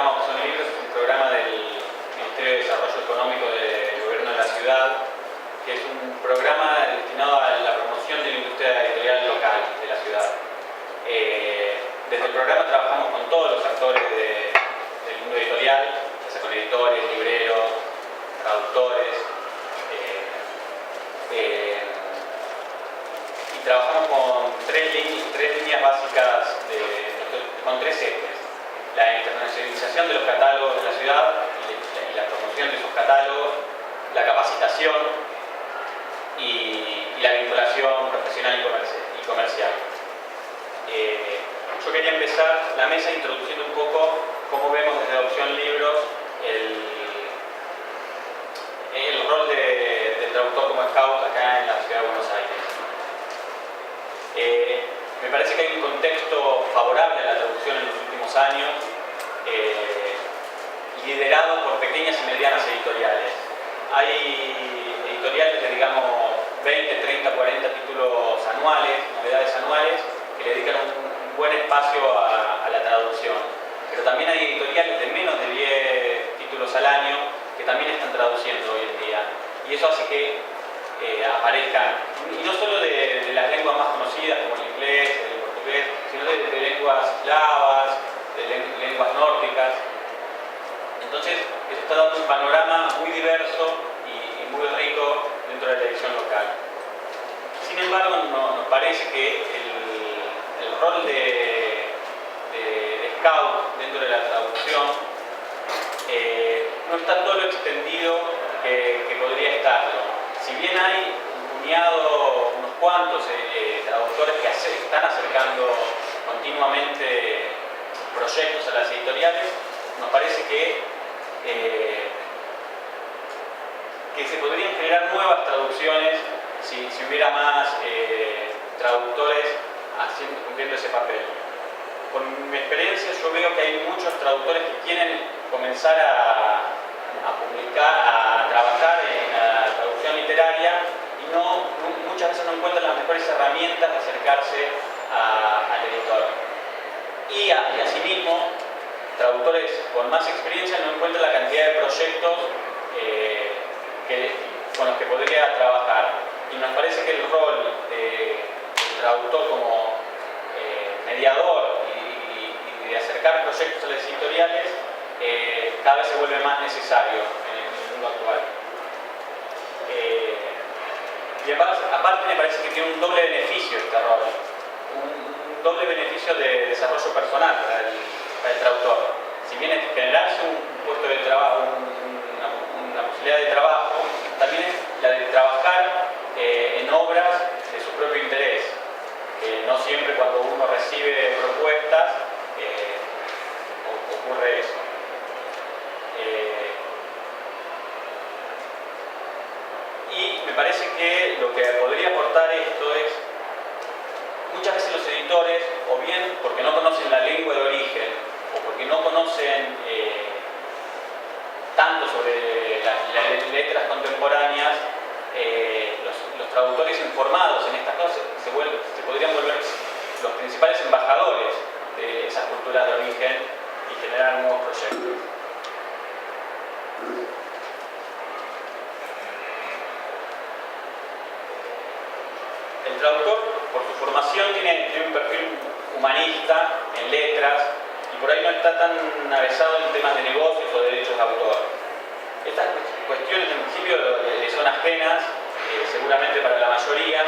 programa Opción Libros es un programa del Ministerio de Desarrollo Económico del Gobierno de la Ciudad, que es un programa destinado a la promoción de la industria editorial local de la ciudad. Desde el programa trabajamos con todos los actores del mundo editorial, ya sea con editores, libreros, traductores, y trabajamos con tres líneas básicas, con tres ejes: la internacionalización de los catálogos de la ciudad y la promoción de esos catálogos, la capacitación y la vinculación profesional y comercial. Yo quería empezar la mesa introduciendo un poco cómo vemos desde Opción Libros el rol del traductor como scout acá en la ciudad de Buenos Aires. Me parece que hay un contexto favorable a la traducción en los últimos años, liderado por pequeñas y medianas editoriales. Hay editoriales de, digamos, 20, 30, 40 títulos anuales, novedades anuales, que le dedican un buen espacio a la traducción. Pero también hay editoriales de menos de 10 títulos al año que también están traduciendo hoy en día. Y eso hace que aparezcan, y no solo de las lenguas más conocidas como el inglés, el portugués, sino de lenguas eslavas, de lenguas nórdicas. Entonces, eso está dando un panorama muy diverso y muy rico dentro de la edición local. Sin embargo, nos parece que el rol de scout dentro de la traducción no está todo lo extendido que podría estarlo. Si bien hay unos cuantos traductores que están acercando continuamente proyectos a las editoriales, nos parece que se podrían generar nuevas traducciones si hubiera más traductores cumpliendo ese papel. Con mi experiencia yo veo que hay muchos traductores que quieren comenzar a publicar, a trabajar en la traducción literaria y muchas veces no encuentran las mejores herramientas de acercarse al editor. Y asimismo, traductores con más experiencia no encuentran la cantidad de proyectos con los que podría trabajar. Y nos parece que el rol del traductor como mediador y de acercar proyectos a las editoriales cada vez se vuelve más necesario en el mundo actual. Y aparte me parece que tiene un doble beneficio este rol, un doble beneficio de desarrollo personal para el traductor. Si bien es generarse un puesto de trabajo, una posibilidad de trabajo, también es la de trabajar en obras de su propio interés. No siempre cuando uno recibe propuestas ocurre eso. Y me parece que lo que podría aportar esto es, muchas veces los editores, o bien porque no conocen la lengua de origen, o porque no conocen tanto sobre las letras contemporáneas, los traductores informados en estas cosas se podrían volver los principales embajadores de esas culturas de origen y generar nuevos proyectos. El traductor, por su formación, tiene un perfil humanista en letras y por ahí no está tan avesado en temas de negocios o de derechos de autor. Estas cuestiones en principio le son ajenas, seguramente para la mayoría.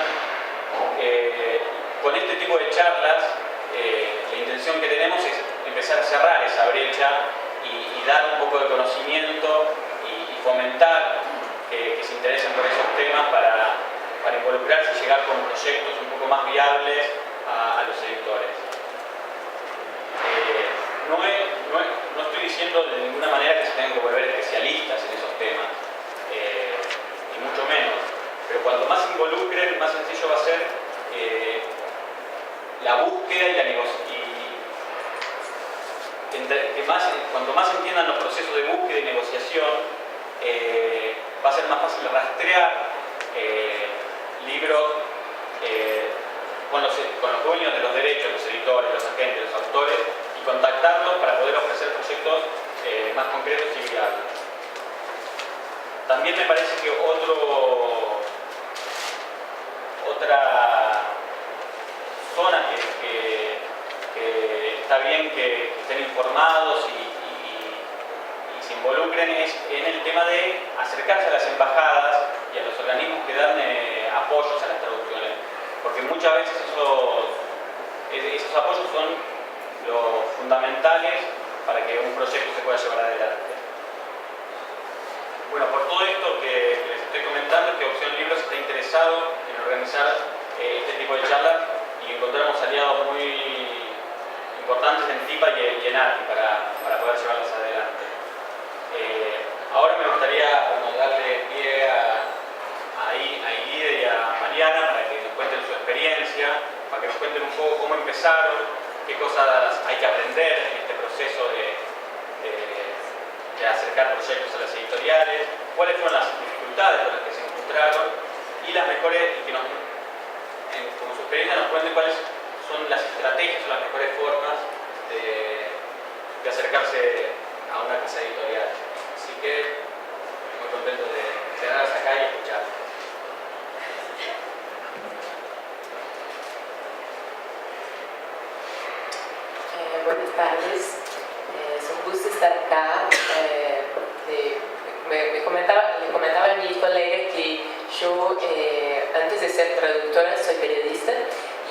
Con este tipo de charlas, la intención que tenemos es empezar a cerrar esa brecha y dar un poco de conocimiento y fomentar que se interesen por esos temas para involucrarse y llegar con proyectos un poco más viables a los editores. No estoy diciendo de ninguna manera que se tengan que volver especialistas en esos temas, ni mucho menos, pero cuanto más se involucren, más sencillo va a ser la búsqueda y la negociación. Cuanto más entiendan los procesos de búsqueda y negociación, va a ser más fácil rastrear libros con los dueños de los derechos, los editores, los agentes, los autores, y contactarlos para poder ofrecer proyectos también me parece que otra zona que está bien que estén informados y se involucren es en el tema de acercarse a las embajadas y a los organismos que dan apoyos a las traducciones, porque muchas veces esos apoyos son los fundamentales para que un proyecto se pueda llevar adelante. Bueno, por todo esto que les estoy comentando, que Opción Libros está interesado en organizar este tipo de charlas y encontramos aliados muy importantes en TIPA y en ARTI para poder llevarlas adelante. Ahora me gustaría darle pie a Ilide y a Mariana para que nos cuenten su experiencia, para que nos cuenten un poco cómo empezaron, qué cosas hay que aprender en este proceso de acercar proyectos a las editoriales, cuáles fueron las dificultades con las que se encontraron y las mejores, y que como su experiencia nos cuenten cuáles son las estrategias o las mejores formas de acercarse a una casa editorial. Así que muy contento de tenerlas acá y escuchar. Buenas tardes, es un gusto estar acá. Le comentaba a mi colega que yo, antes de ser traductora, soy periodista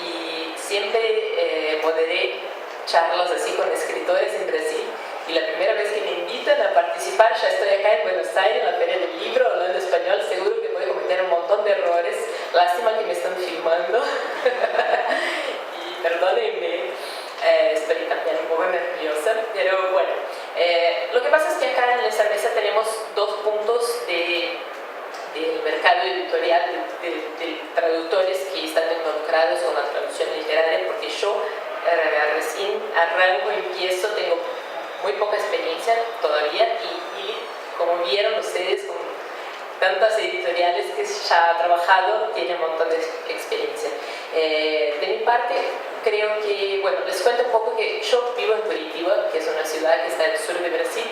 y siempre moderé charlas así con escritores en Brasil. Y la primera vez que me invitan a participar, ya estoy acá en Buenos Aires, en la Feria del Libro, hablando español, seguro que voy a cometer un montón de errores. Lástima que me están filmando. Y perdónenme, estoy también un poco nerviosa, pero bueno. Lo que pasa es que acá en esta mesa tenemos dos puntos del mercado editorial, de traductores que están involucrados con la traducción literaria, porque yo recién arranco, empiezo, tengo muy poca experiencia todavía y como vieron ustedes con tantas editoriales que ya ha trabajado, tiene un montón de experiencia. De mi parte, creo que, bueno, les cuento un poco que yo vivo en Curitiba, que es una ciudad que está al sur de Brasil,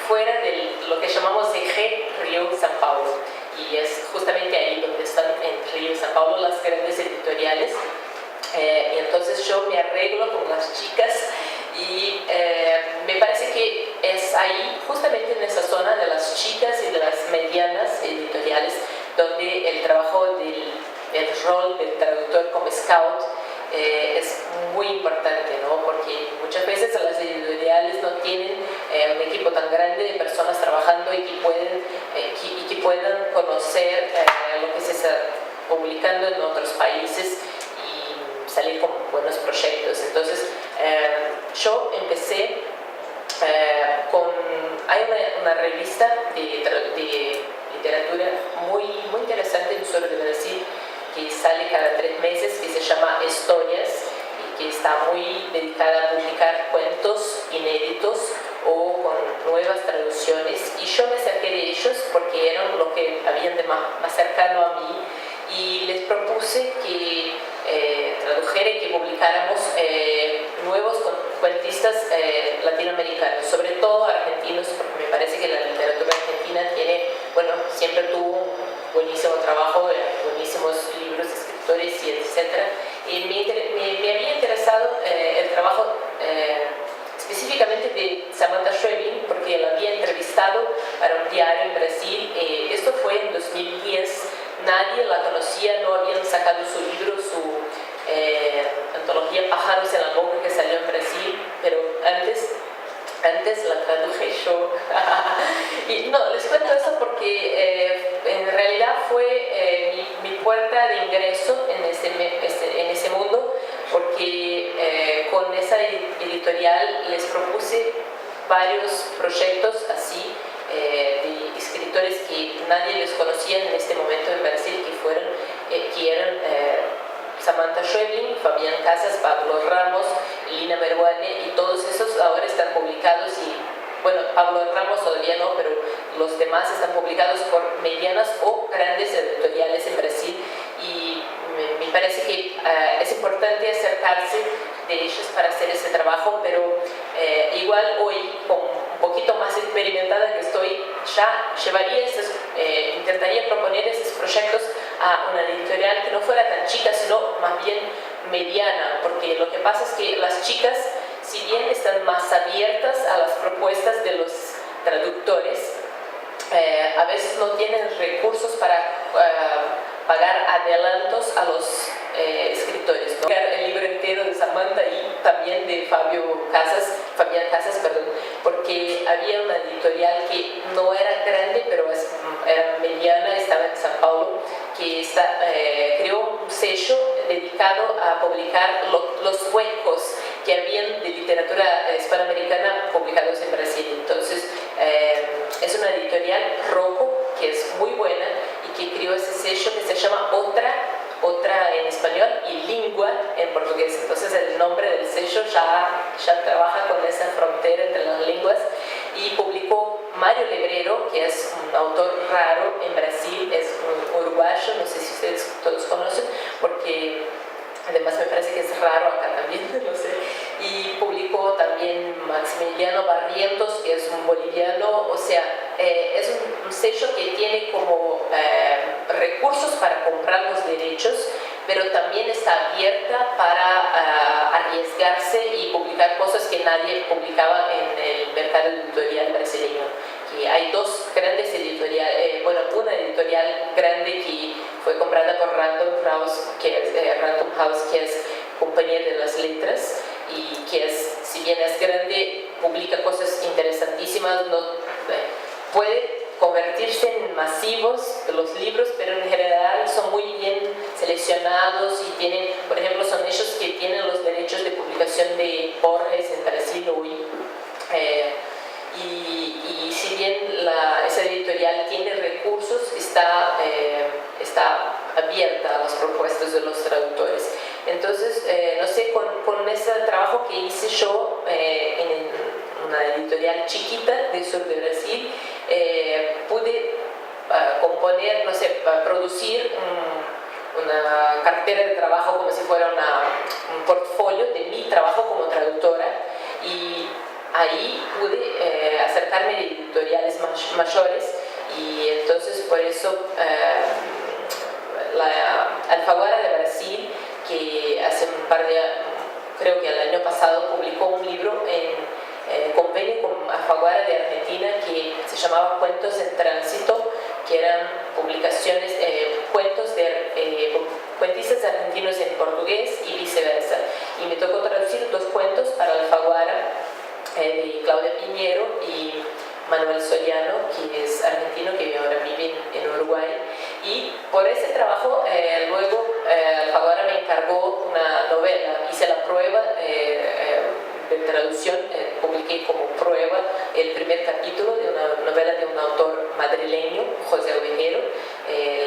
fuera de lo que llamamos eje Río-São Paulo, y es justamente ahí donde están en Río y São Paulo las grandes editoriales. Y entonces yo me arreglo con las chicas y me parece que es ahí, justamente en esa zona de las chicas y de las medianas editoriales, donde el trabajo el rol del traductor como scout es muy importante, ¿no? Porque muchas veces las editoriales no tienen un equipo tan grande de personas trabajando y que puedan conocer lo que se está publicando en otros países y salir con buenos proyectos. Entonces, yo empecé hay una revista de literatura muy interesante en el sur de Brasil, que sale cada 3 meses, que se llama Historias y que está muy dedicada a publicar cuentos inéditos o con nuevas traducciones, y yo me acerqué de ellos porque eran lo que habían de más cercano a mí y les propuse que tradujera y que publicáramos nuevos cuentistas latinoamericanos, sobre todo argentinos, porque me parece que la literatura argentina siempre tuvo un buenísimo trabajo, buenísimos libros, escritores y etcétera. Y me había interesado el trabajo específicamente de Samantha Schweblin, porque la había entrevistado para un diario en Brasil. Esto fue en 2010, nadie la conocía, no habían sacado su libro, su antología Pájaros en la Boca, que salió en Brasil, pero antes la traduje yo. Y no, les cuento eso porque en realidad fue mi puerta de ingreso en ese mundo, porque con esa editorial les propuse varios proyectos así, de escritores que nadie les conocía en este momento en Brasil, que eran Samantha Schweblin, Fabián Casas, Pablo Ramos, Lina Meruane, y todos esos ahora están publicados. Y bueno, Pablo Ramos todavía no, pero los demás están publicados por medianas o grandes editoriales en Brasil, y me parece que es importante acercarse de ellos para hacer ese trabajo, pero igual hoy, con un poquito más experimentada que estoy, ya llevaría intentaría proponer esos proyectos a una editorial que no fuera tan chica, sino más bien mediana, porque lo que pasa es que las chicas, si bien están más abiertas a las propuestas de los traductores, a veces no tienen recursos para pagar adelantos a los escritores, ¿no? El libro entero de Samantha y también de Fabián Casas, porque había una editorial que no era grande, pero era mediana, estaba en San Paulo, que creó un sello dedicado a publicar los huecos que habían de literatura hispanoamericana publicados en Brasil. Entonces, es una editorial Rocco, que es muy buena y que creó ese sello que se llama Otra en español y Lingua en portugués. Entonces el nombre del sello ya trabaja con esa frontera entre las lenguas, y publicó Mario Lebrero, que es un autor raro en Brasil, es un uruguayo, no sé si ustedes todos conocen, porque además me parece que es raro acá también, no sé. Y publicó también Maximiliano Barrientos, que es un boliviano. O sea, es un sello que tiene como recursos para comprar los derechos, pero también está abierta para arriesgarse y publicar cosas que nadie publicaba en el mercado editorial brasileño. Que hay dos grandes editoriales, una editorial grande que fue comprada por Random House, que es compañía de las letras, y que si bien es grande, publica cosas interesantísimas. Puede convertirse en masivos los libros, pero en general son muy bien seleccionados y tienen, por ejemplo, son ellos que tienen los derechos de publicación de Borges en Brasil hoy. Y si bien esa editorial tiene recursos, está abierta a las propuestas de los traductores. Entonces, no sé, con ese trabajo que hice yo en una editorial chiquita del sur de Brasil, pude componer, no sé, producir una cartera de trabajo como si fuera un portfolio de mi trabajo como traductora, y ahí pude acercarme a editoriales mayores, y entonces por eso la Alfaguara de Brasil, que hace creo que el año pasado publicó un libro en convenio con Alfaguara de Argentina que se llamaba Cuentos en Tránsito, que eran publicaciones, cuentos de cuentistas argentinos en portugués y viceversa. Y me tocó traducir 2 cuentos para Alfaguara, de Claudia Piñero y Manuel Soriano, que es argentino, que ahora vive en Uruguay. Y por ese trabajo, luego Alfaguara me encargó una novela, hice la prueba de traducción, publiqué como prueba el primer capítulo de una novela de un autor madrileño, José Ovejero,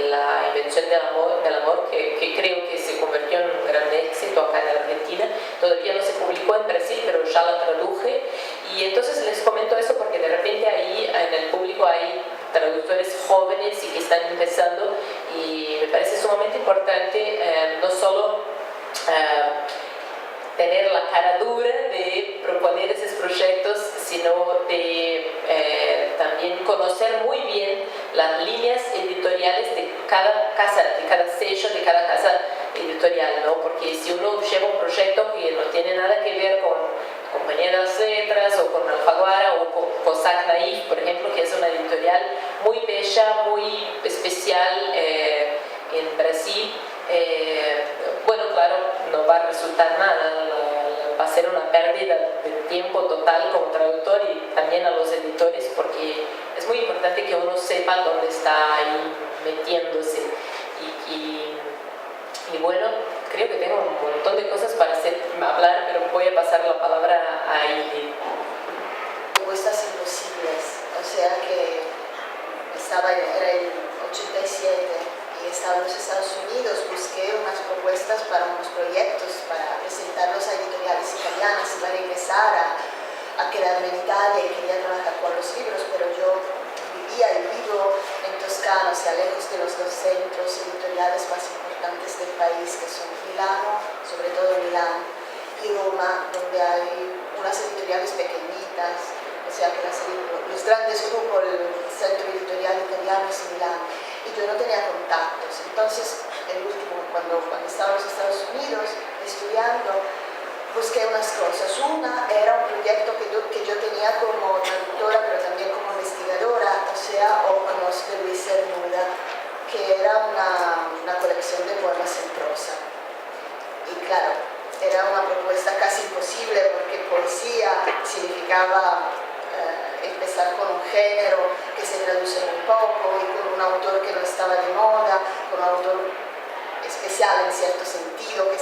La invención del amor, que creo que se convirtió en un gran éxito acá en Argentina. Todavía no se publicó en Brasil, pero ya la traduje. Y entonces les comento eso porque de repente ahí en el público hay traductores jóvenes y que están empezando, y me parece sumamente importante no solo tener la cara dura de proponer esos proyectos, sino de también conocer muy bien las líneas editoriales de cada casa, de cada sello, de cada casa editorial, ¿no? Porque si uno lleva un proyecto que no tiene nada que ver con Compañía de las Letras o con Alfaguara o con Cossack Naif, por ejemplo, que es una editorial muy bella, muy especial en Brasil, bueno, claro, no va a resultar nada, va a ser una pérdida de tiempo total como traductor y también a los editores, porque es muy importante que uno sepa dónde está ahí metiéndose. Y bueno, creo que tengo un montón de cosas para hablar, pero voy a pasar la palabra a Ili. Propuestas imposibles, o sea que era el 87 y estaba en los Estados Unidos, busqué unas propuestas para unos proyectos, para presentarlos a editoriales italianas, iba a regresar a quedarme en Italia y quería trabajar con los libros, pero yo vivía y vivo en Toscana, o sea, lejos de los 2 centros editoriales más importantes del país, que son Milano, sobre todo Milán, y Roma, donde hay unas editoriales pequeñitas, les sea que los grandes grupos, el centro editorial italiano es Milán, y yo no tenía contactos. Entonces, el último, cuando estaba en los Estados Unidos estudiando, busqué unas cosas. Una era un proyecto que yo tenía como traductora, pero también como investigadora, o sea, Ócanos de Luis Cernuda, que era una colección de poemas en prosa. Y claro, era una propuesta casi imposible porque poesía significaba empezar con un género que se traduce muy poco y con un autor que no estaba de moda, con un autor especial en cierto sentido, que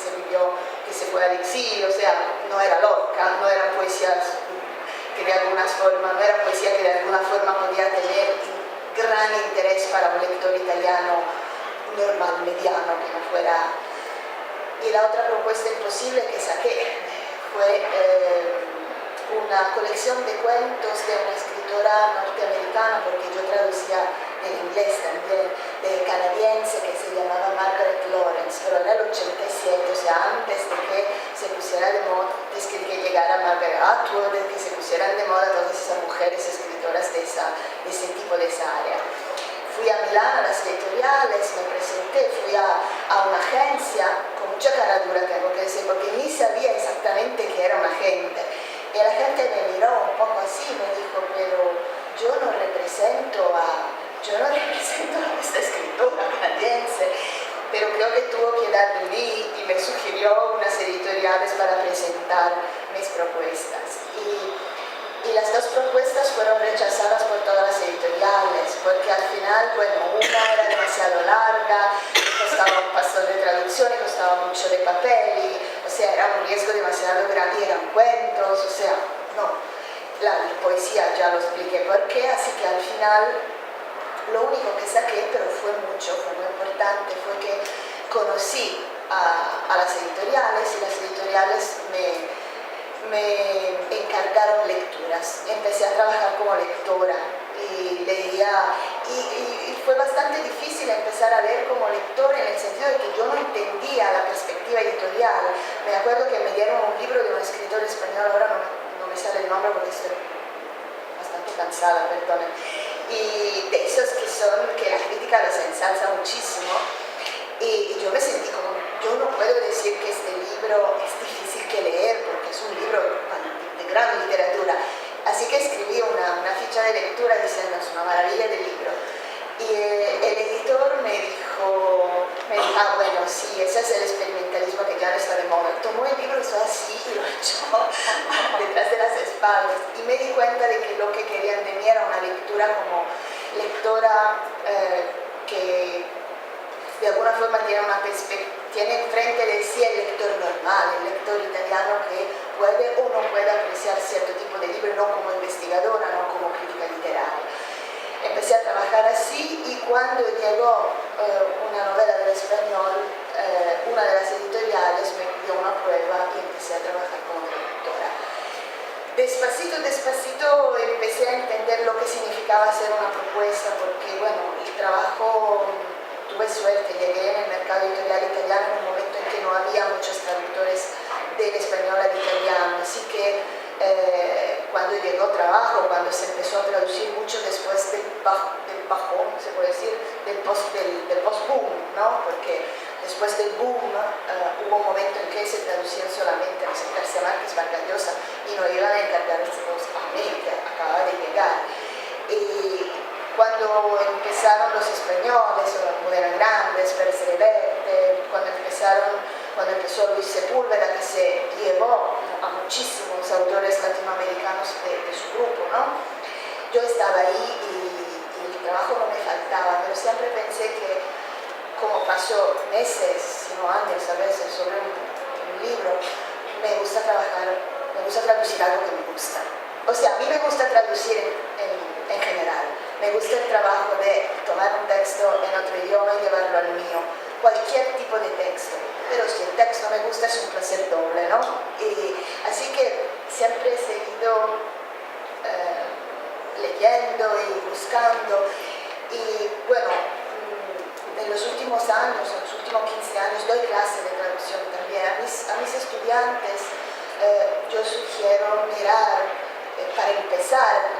se fue al exilio, o sea, no era Lorca, no era poesía que de alguna forma, no era poesía que de alguna forma podía tener gran interés para un lector italiano normal, mediano, que no fuera. Y la otra propuesta imposible que saqué fue una colección de cuentos de una escritora norteamericana, porque yo traducía en inglés también, de canadiense, que se llamaba Margaret Lawrence, pero era el 87, o sea, antes de que se pusiera de moda, antes de que llegara Margaret Atwood, de que se pusieran de moda todas esas mujeres escritoras de ese tipo, de esa área. Fui a Milán a las editoriales, me presenté, fui a una agencia, con mucha cara dura tengo que decir, porque ni sabía exactamente que era una agente. Y la gente me miró un poco así, me dijo, pero yo no represento a esta escritora canadiense, pero creo que tuvo que dar de mí y me sugirió unas editoriales para presentar mis propuestas. Y las dos propuestas fueron rechazadas por todas las editoriales, porque al final, bueno, una era demasiado larga, costaba un pastor de traducción y costaba mucho de papel, o sea, era un riesgo demasiado grande, y eran cuentos, o sea, no. La poesía ya lo expliqué por qué, así que al final lo único que saqué, pero fue muy importante, fue que conocí a las editoriales y las editoriales me encargaron lecturas. Empecé a trabajar como lectora y leía, y fue bastante difícil empezar a leer como lectora en el sentido de que yo no entendía la perspectiva editorial. Me acuerdo que me dieron un libro de un escritor español, ahora no me sale el nombre porque estoy bastante cansada, perdonen, y de esos que la crítica los ensalza muchísimo, y yo me sentí como, yo no puedo decir que este libro es difícil que leer porque es un libro de gran literatura, así que escribí una ficha de lectura diciendo es una maravilla de libro, y el editor me dijo, ah bueno, sí, ese es el experimentalismo que ya no está de moda. Tomó el libro, hizo así y lo echó detrás de las espaldas, y me di cuenta de que lo que querían de mí era una lectura como lectora que de alguna forma tiene enfrente de sí el lector normal, el lector italiano que puede o no puede apreciar cierto tipo de libro, no como investigadora, no como crítica literaria. Empecé a trabajar así, y cuando llegó una novela del español, una de las editoriales me pidió una prueba y empecé a trabajar como traductora. Despacito empecé a entender lo que significaba hacer una propuesta, porque bueno, el trabajo, tuve suerte, llegué en el mercado editorial italiano en un momento en que no había muchos traductores del español al italiano, así que cuando llegó trabajo, cuando se empezó a traducir mucho después del bajón, se puede decir, del post-boom, ¿no? Porque después del boom hubo un momento en que se traducían solamente a García Márquez, Vargas Llosa, y no iban a encargar a mí, que acababa de llegar. Y cuando empezaron los españoles, o eran grandes, Pérez Reverte, cuando empezó Luis Sepúlveda, que se llevó a muchísimos autores latinoamericanos de su grupo, ¿no? Yo estaba ahí y el trabajo no me faltaba, pero siempre pensé que, como pasó meses, sino años a veces, sobre un libro, me gusta traducir algo que me gusta. O sea, a mí me gusta traducir en general. Me gusta el trabajo de tomar un texto en otro idioma y llevarlo al mío. Cualquier tipo de texto. Pero si el texto me gusta es un placer doble, ¿no? Y así que siempre he seguido leyendo y buscando. Y bueno, en los últimos años, en los últimos 15 años, doy clase de traducción también. A mis estudiantes yo sugiero mirar para empezar,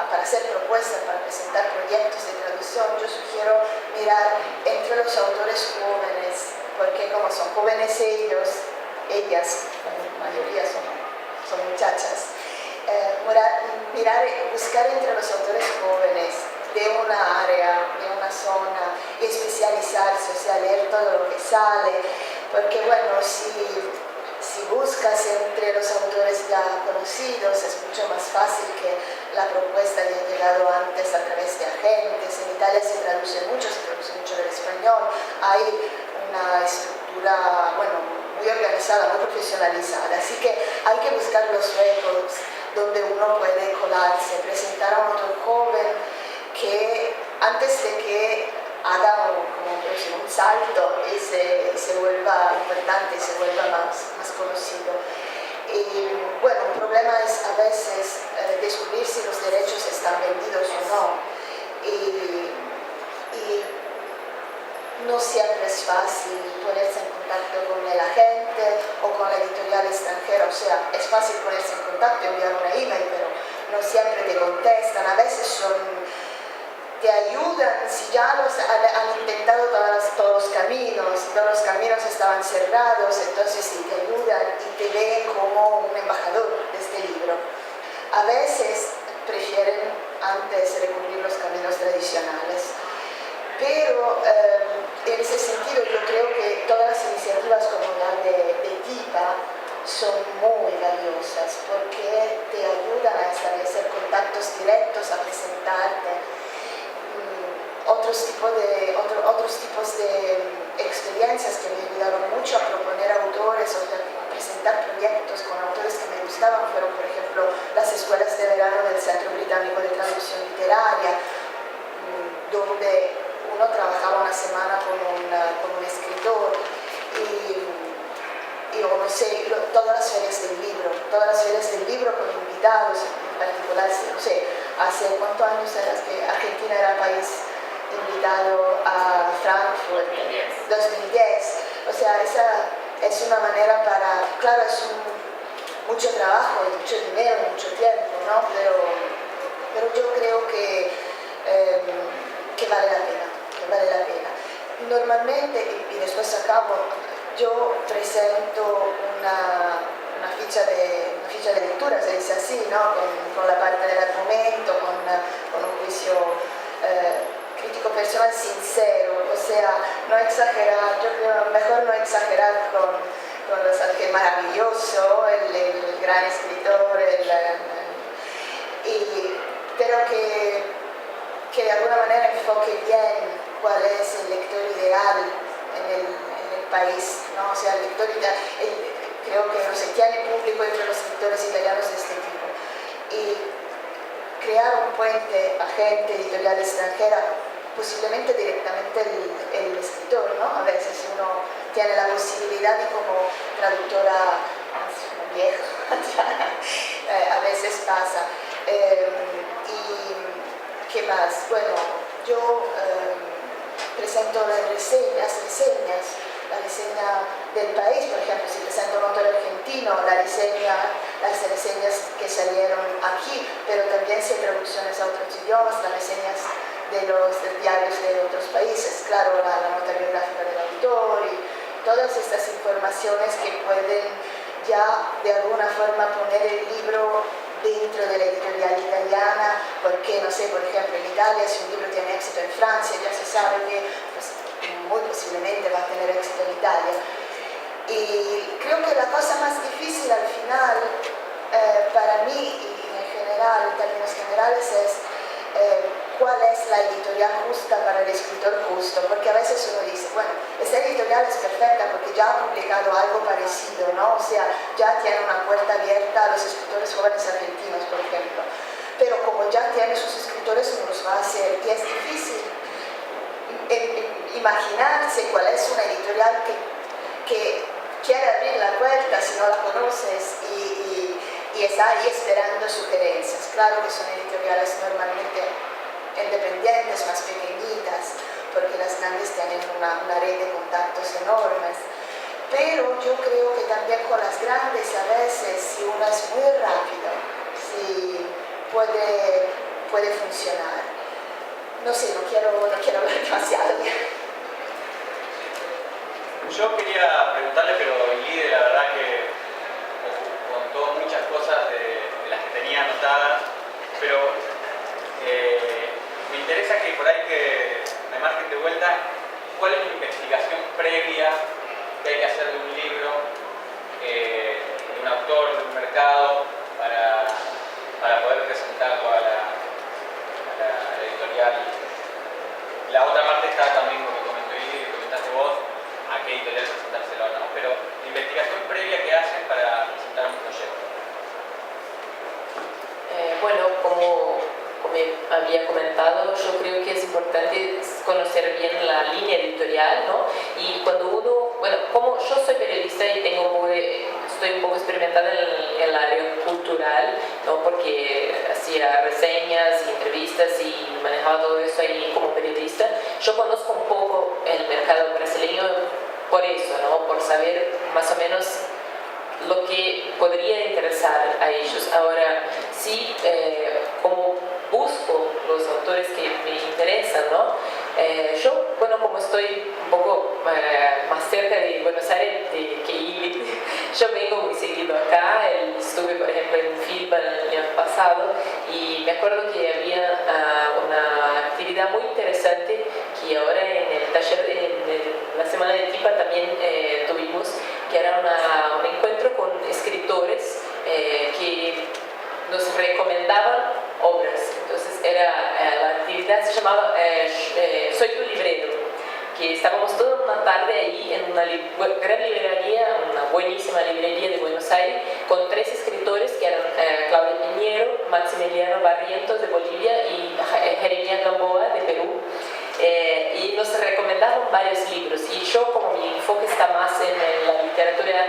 para hacer propuestas, para presentar proyectos de traducción, yo sugiero mirar entre los autores jóvenes, porque como son jóvenes ellos, ellas, la mayoría son muchachas, buscar entre los autores jóvenes de una área, de una zona, y especializarse, o sea, leer todo lo que sale, porque bueno, si buscas entre los autores ya conocidos es mucho más fácil que la propuesta haya llegado antes a través de agentes. En Italia se traduce mucho del español, hay una estructura, bueno, muy organizada, muy profesionalizada, así que hay que buscar los huecos donde uno puede colarse, presentar a un autor joven que antes de que haga un salto y se vuelva importante, se vuelva más conocido. Y bueno, un problema es a veces descubrir si los derechos están vendidos o no. Y no siempre es fácil ponerse en contacto con el agente o con la editorial extranjera, o sea, es fácil ponerse en contacto, enviar una email, pero no siempre te contestan, a veces te ayudan si ya han intentado todos los caminos estaban cerrados, entonces sí te ayudan y te ven como un embajador de este libro. A veces prefieren antes recurrir los caminos tradicionales, pero en ese sentido yo creo que todas las iniciativas como la de TIPA son muy valiosas porque te ayudan a establecer contactos directos, a presentarte otros tipos de experiencias que me ayudaron mucho a proponer autores o a presentar proyectos con autores que me gustaban fueron, por ejemplo, las escuelas de verano del Centro Británico de Traducción Literaria, donde uno trabajaba una semana con un escritor y no sé, todas las ferias del libro con invitados, en particular, no sé, hace cuántos años era que Argentina era el país invitado a Frankfurt, 2010, o sea, esa es una manera para, claro, es mucho trabajo y mucho dinero y mucho tiempo, ¿no? Pero yo creo que vale la pena. Normalmente, y después acabo, yo presento una ficha de lectura, se dice así, ¿no? Con la parte del argumento, con un juicio crítico personal sincero, o sea, no exagerar, yo creo mejor no exagerar con los que maravilloso, el gran escritor, pero que de alguna manera enfoque bien cuál es el lector ideal en el país, ¿no? O sea, el lector ideal, creo que no se tiene público entre los lectores italianos de este tipo. Y crear un puente a gente editorial extranjera, posiblemente directamente el escritor, ¿no? A veces uno tiene la posibilidad y como traductora vieja, a veces pasa. Y ¿qué más? Bueno, yo presento las reseña del país, por ejemplo, si presento un autor argentino, las reseñas que salieron aquí, pero también si hay traducciones a otros idiomas, las reseñas de los diarios de otros países, claro, la nota biográfica del autor y todas estas informaciones que pueden ya de alguna forma poner el libro dentro de la editorial italiana, porque, no sé, por ejemplo, en Italia, si un libro tiene éxito en Francia, ya se sabe que pues, muy posiblemente va a tener éxito en Italia. Y creo que la cosa más difícil al final, para mí y en general, en términos generales, es cuál es la editorial justa para el escritor justo, porque a veces uno dice, bueno, esta editorial es perfecta porque ya ha publicado algo parecido, ¿no? O sea, ya tiene una puerta abierta a los escritores jóvenes argentinos, por ejemplo, pero como ya tiene sus escritores, no los va a hacer, y es difícil imaginarse cuál es una editorial que quiere abrir la puerta si no la conoces y está ahí esperando sugerencias. Claro que son editoriales normalmente independientes, más pequeñitas, porque las grandes tienen una red de contactos enormes. Pero yo creo que también con las grandes a veces, si uno es muy rápido, si puede funcionar. No sé, no quiero hablar demasiado. Yo quería preguntarle, pero Lide la verdad que contó muchas cosas de las que tenía anotadas, pero me interesa que por ahí que me marquen de vuelta cuál es la investigación previa que hay que hacer de un libro, de un autor, de un mercado, para poder presentarlo a la editorial. La otra parte está también, como comentó Lide, comentaste vos, a qué editorial presentárselo o no, pero la investigación previa que hacen para presentar un proyecto. Bueno, como había comentado, yo creo que es importante conocer bien la línea editorial, ¿no? Y cuando uno, bueno, como yo soy periodista y estoy un poco experimentada en el área cultural, ¿no? Porque hacía reseñas y entrevistas y manejaba todo eso ahí como periodista, yo conozco un poco el mercado brasileño por eso, ¿no? Por saber más o menos lo que podría interesar a ellos. Ahora, sí, como busco los autores que me interesan, ¿no? Yo, bueno, como estoy un poco más cerca de Buenos Aires que Ili, yo vengo muy seguido acá. Estuve, por ejemplo, en FILPA el año pasado y me acuerdo que había una actividad muy interesante que ahora en el taller, en la semana de TIPA también tuvimos, que era un encuentro con escritores que nos recomendaban obras. Entonces la actividad se llamaba Soy tu librero, que estábamos toda una tarde ahí en una gran librería, una buenísima librería de Buenos Aires, con 3 escritores que eran Claudia Piñero, Maximiliano Barrientos de Bolivia y Jeremías Gamboa de Perú. Y nos recomendaron varios libros, y yo, como mi enfoque está más en la literatura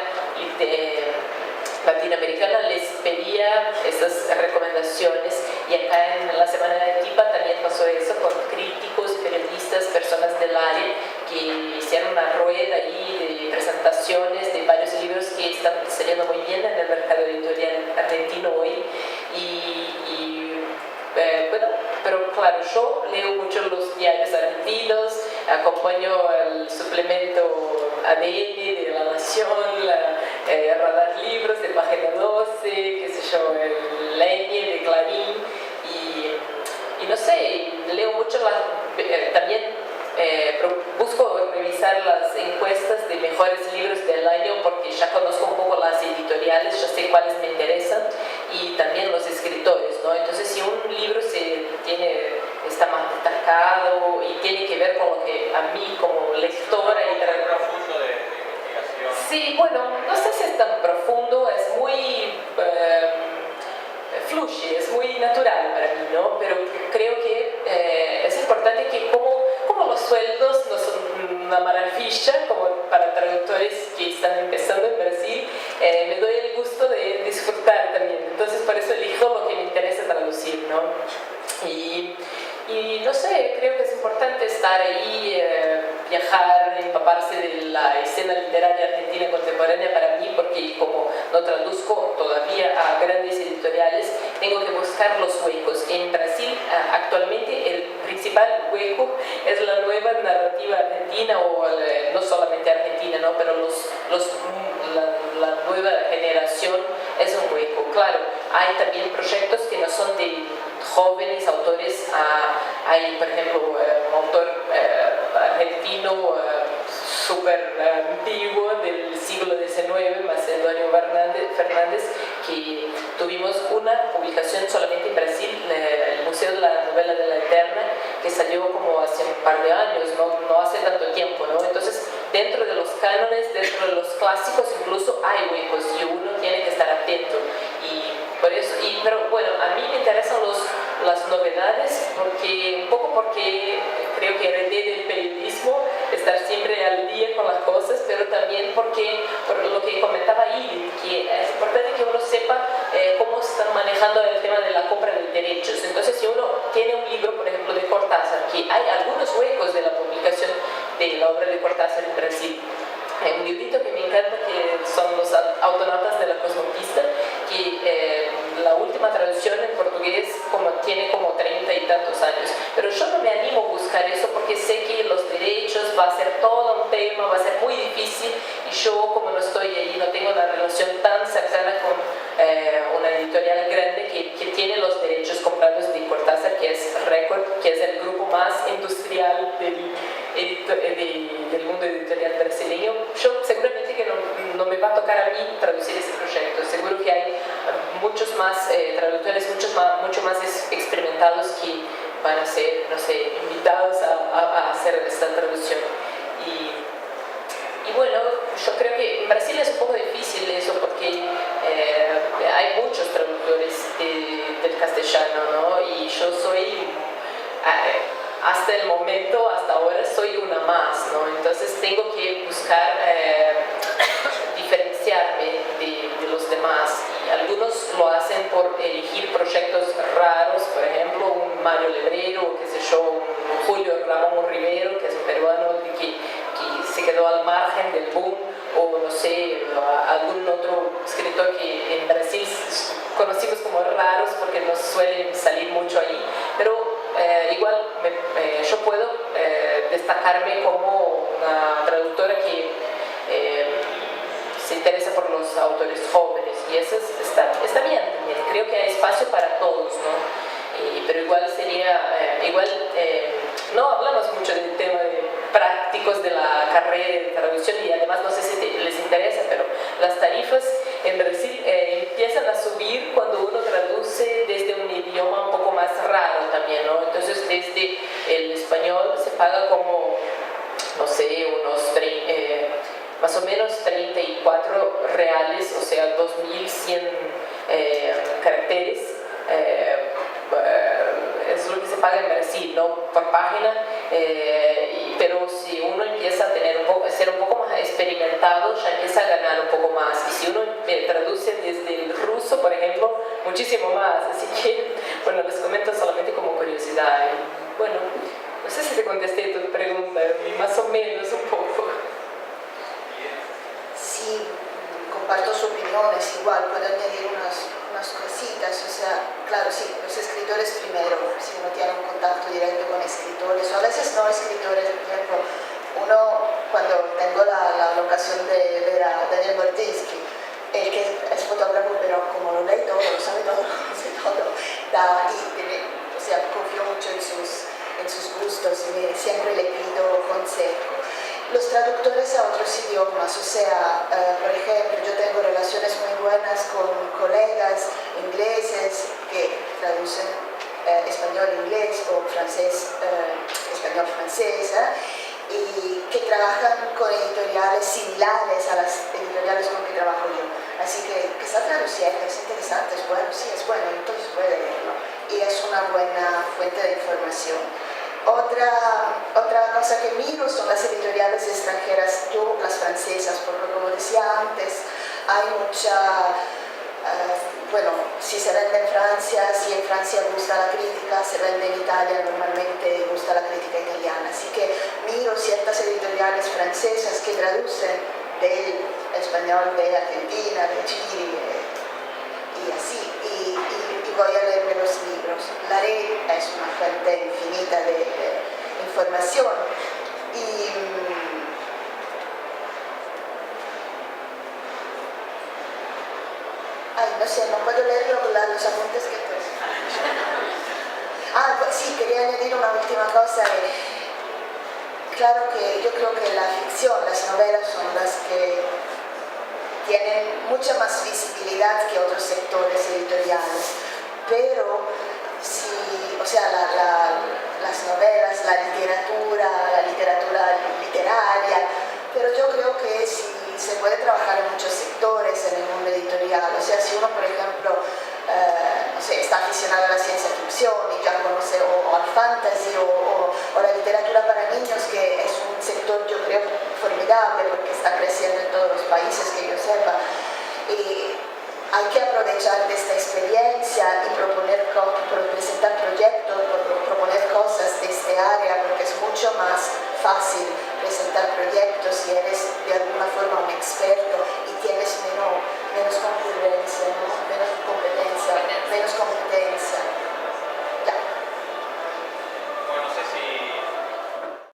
latinoamericana, les pedía esas recomendaciones, y acá en la semana de TIPA también pasó eso con críticos, periodistas, personas del área que hicieron una rueda ahí de presentaciones de varios libros que están saliendo muy bien en el mercado editorial argentino hoy. Bueno, pero claro, yo leo mucho los diarios argentinos, acompaño el suplemento ADN de La Nación, Radar Libros de Página 12, qué sé yo, el Leñe de Clarín, y no sé, leo mucho también busco revisar las encuestas de mejores libros del año, porque ya conozco un poco las editoriales, ya sé cuáles me interesan, y también los escritores, ¿no? Entonces, si un libro está más destacado y tiene que ver con lo que a mí como lectora y profundo de investigación. Sí, bueno, no sé si es tan profundo, es muy fluye, es muy natural para mí, ¿no? Pero creo que es importante que como los sueldos no son una maravilla como para traductores que están empezando en Brasil, me doy el gusto de disfrutar también. Entonces, por eso elijo lo que me interesa traducir, ¿no? Y no sé, creo que es importante estar ahí, viajar, empaparse de la escena literaria argentina contemporánea para mí, porque como no traduzco todavía a grandes editoriales, tengo que buscar los huecos. En Brasil, actualmente, el principal hueco es la nueva narrativa argentina, o no solamente argentina, ¿no? Pero la nueva generación es un hueco. Claro, hay también proyectos que no son de jóvenes autores. Hay, por ejemplo, un autor argentino súper antiguo del siglo XIX, Macedonio Fernández, que tuvimos una publicación solamente en Brasil, el Museo de la Novela de la Eterna, que salió como hace un par de años, no hace tanto tiempo, ¿no? Entonces, dentro de los cánones, dentro de los clásicos, incluso hay huecos, y uno tiene que estar atento. Pero bueno, a mí me interesan las novedades, un poco porque creo que heredé del periodismo, estar siempre al día con las cosas, pero también por lo que comentaba Ili, que es importante que uno sepa cómo están manejando el tema de la compra de derechos. Entonces, si uno tiene un libro, por ejemplo, de Cortázar, que hay algunos huecos de la publicación de la obra de Cortázar en Brasil. Hay un librito que me encanta, que son Los Autonautas de la Cosmoquista, que la última última traducción en portugués tiene como 30 y tantos años, pero yo no me animo a buscar eso porque sé que los derechos va a ser todo un tema, va a ser muy difícil, y yo, como no estoy ahí, no tengo una relación tan cercana con una editorial grande que tiene los derechos comprados de Cortázar, que es Record, que es el grupo más industrial del mundo editorial brasileño. Yo seguramente que no me va a tocar a mí traducir ese proyecto. Seguro que hay muchos más traductores, mucho más experimentados que van a ser, no sé, invitados a hacer esta traducción. Y bueno, yo creo que en Brasil es un poco difícil eso porque hay muchos traductores del castellano, ¿no? Y yo soy, hasta el momento, hasta ahora, soy una más, ¿no? Entonces tengo que buscar diferenciarme de los demás. Y algunos lo hacen por elegir proyectos raros, por ejemplo, un Mario Lebrero, qué sé yo, un Julio Ramón Rivero, que es un peruano que se quedó al margen del boom, o no sé, algún otro escritor que en Brasil conocimos como raros porque no suelen salir mucho ahí, pero igual yo puedo destacarme como una traductora que se interesa por los autores jóvenes, y eso está bien también. Creo que hay espacio para todos, ¿no? Pero igual sería, no hablamos mucho del tema de prácticos de la carrera de traducción, y además no sé si les interesa, pero las tarifas en Brasil empiezan a subir cuando uno traduce desde un idioma un poco más raro también, ¿no? Entonces desde el español se paga como, no sé, más o menos 34 reales, o sea, 2.100 caracteres. Es lo que se paga en Brasil, ¿no? Por página, pero si uno empieza a ser un poco más experimentado, ya empieza a ganar un poco más, y si uno traduce desde el ruso, por ejemplo, muchísimo más. Así que, bueno, les comento solamente como curiosidad. Bueno, no sé si te contesté tu pregunta, más o menos un poco. Sí, comparto su opinión, es igual, puedo añadir unas cositas, o sea, claro, sí, los escritores primero, si uno tiene un contacto directo con escritores, o a veces no escritores, por ejemplo, uno, cuando tengo la ocasión de ver a Daniel Martinsky, el que es fotógrafo, pero como lo lee todo, lo sabe todo, hace todo, o sea, confío mucho en sus gustos y siempre le pido consejo. Los traductores a otros idiomas, o sea, por ejemplo, yo tengo relaciones muy buenas con colegas ingleses que traducen español-inglés o francés, español-francés, y que trabajan con editoriales similares a las editoriales con que trabajo yo. Así que está traduciendo, es interesante, es bueno, sí, es bueno, entonces puede leerlo. Y es una buena fuente de información. Otra cosa que miro son las editoriales extranjeras, yo las francesas, porque como decía antes, hay mucha, bueno, si se vende en Francia, si en Francia gusta la crítica, se vende en Italia, normalmente gusta la crítica italiana. Así que miro ciertas editoriales francesas que traducen del español de Argentina, de Chile, y así, y voy a leerme los libros. La red es una fuente infinita de información, y no sé, no puedo leer los apuntes que pues. Pues sí, quería añadir una última cosa. Claro que yo creo que la ficción, las novelas son las que tienen mucha más visibilidad que otros sectores editoriales, pero si, o sea, las novelas, la literatura literaria, pero yo creo que si se puede trabajar en muchos sectores en el mundo editorial, o sea, si uno, por ejemplo, no sé, está aficionado a la ciencia ficción y ya conoce o al fantasy o la literatura para niños, que es un sector, yo creo, formidable porque está creciendo en todos los países que yo sepa, y hay que aprovechar de esta experiencia y presentar proyectos, proponer cosas de este área, porque es mucho más fácil presentar proyectos si eres de alguna forma un experto y tienes menos concurrencia, ¿no?